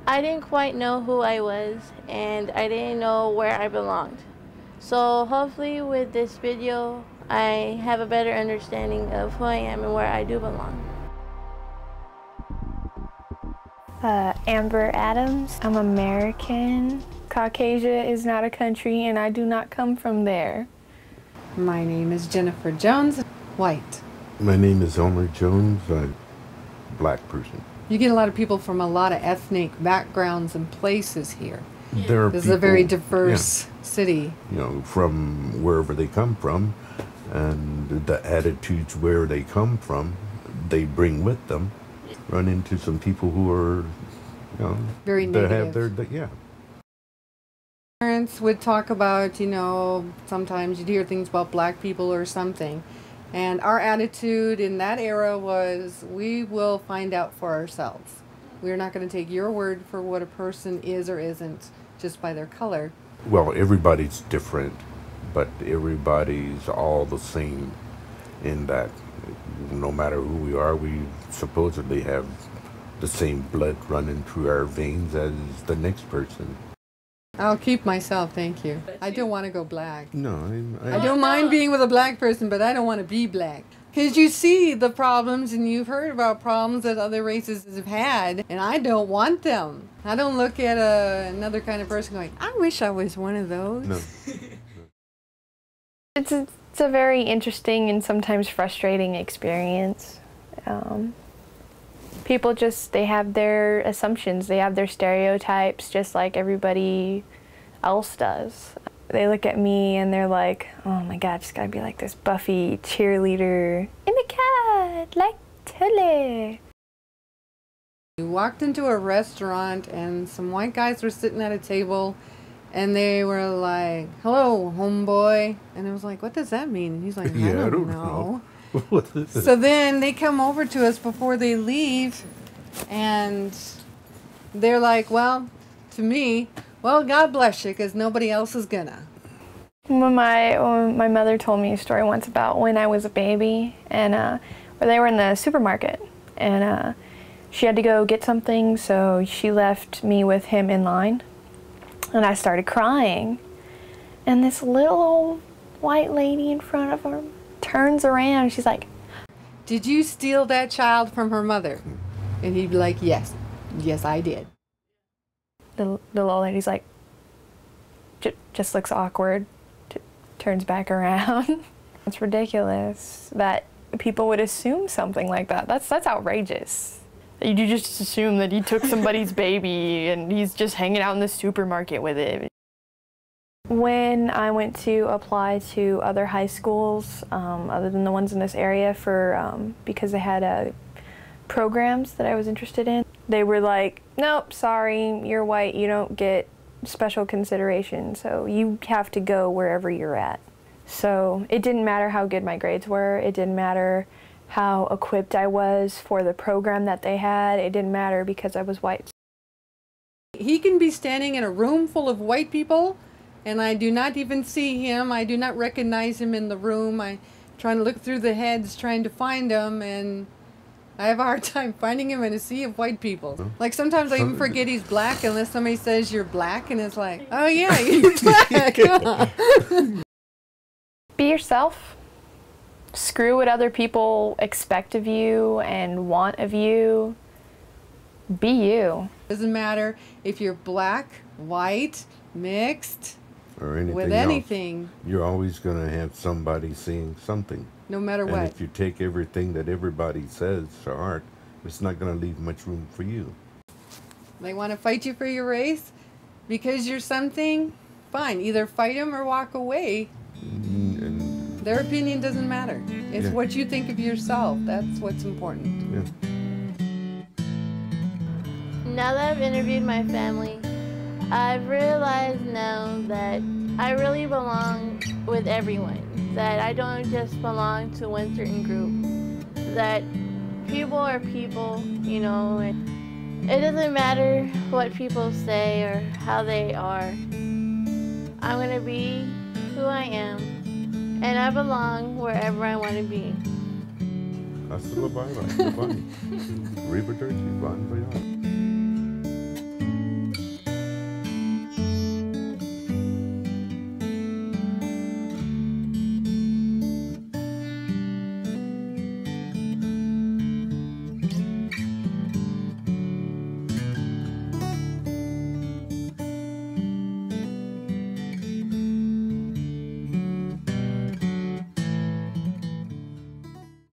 I didn't quite know who I was, and I didn't know where I belonged. So hopefully with this video, I have a better understanding of who I am and where I do belong. Amber Adams. I'm American. Caucasia is not a country, and I do not come from there. My name is Jennifer Jones, white. My name is Elmer Jones, I'm a black person. You get a lot of people from a lot of ethnic backgrounds and places here. This is a very diverse city. You know, from wherever they come from, and the attitudes where they come from, they bring with them. Run into some people who are, you know, very negative. Yeah. Parents would talk about, you know, sometimes you'd hear things about black people or something. And our attitude in that era was, we will find out for ourselves. We're not going to take your word for what a person is or isn't just by their color. Well, everybody's different, but everybody's all the same in that no matter who we are, we supposedly have the same blood running through our veins as the next person. I'll keep myself, thank you. I don't want to go black. No, I don't mind being with a black person, but I don't want to be black. Because you see the problems, and you've heard about problems that other races have had, and I don't want them. I don't look at another kind of person going, I wish I was one of those. No. It's a very interesting and sometimes frustrating experience. People they have their assumptions, they have their stereotypes just like everybody else does. They look at me and they're like, oh my God, just gotta be like this Buffy cheerleader. I'm a cat, like Tilly. We walked into a restaurant and some white guys were sitting at a table and they were like, hello, homeboy. And I was like, what does that mean? And he's like, I don't know. So then they come over to us before they leave and they're like, well, to me, well, God bless you, because nobody else is gonna. When my mother told me a story once about when I was a baby, and where they were in the supermarket, and she had to go get something, so she left me with him in line, and I started crying, and this little old white lady in front of her turns around, and she's like, did you steal that child from her mother? And he'd be like, yes, I did. The little old lady's like, just looks awkward, turns back around. It's ridiculous that people would assume something like that. That's outrageous. You just assume that he took somebody's baby and he's just hanging out in the supermarket with it. When I went to apply to other high schools, other than the ones in this area, because they had programs that I was interested in, they were like, nope, sorry, you're white, you don't get special consideration, so you have to go wherever you're at. So it didn't matter how good my grades were, it didn't matter how equipped I was for the program that they had, it didn't matter because I was white. He can be standing in a room full of white people, and I do not even see him, I do not recognize him in the room, I'm trying to look through the heads, trying to find him, and I have a hard time finding him in a sea of white people. Like sometimes I even forget he's black unless somebody says you're black and it's like, oh yeah, you're black. Be yourself. Screw what other people expect of you and want of you. Be you. Doesn't matter if you're black, white, mixed, or anything with anything. Else. You're always going to have somebody saying something. No matter what. And if you take everything that everybody says to heart, it's not going to leave much room for you. They want to fight you for your race because you're something, fine. Either fight them or walk away. And their opinion doesn't matter. It's what you think of yourself. That's what's important. Yeah. Now that I've interviewed my family, I've realized now that I really belong with everyone. That I don't just belong to one certain group. That people are people, you know. It doesn't matter what people say or how they are. I'm gonna be who I am, and I belong wherever I want to be. Hasta la bye bye. Arrivederci, bon voyage.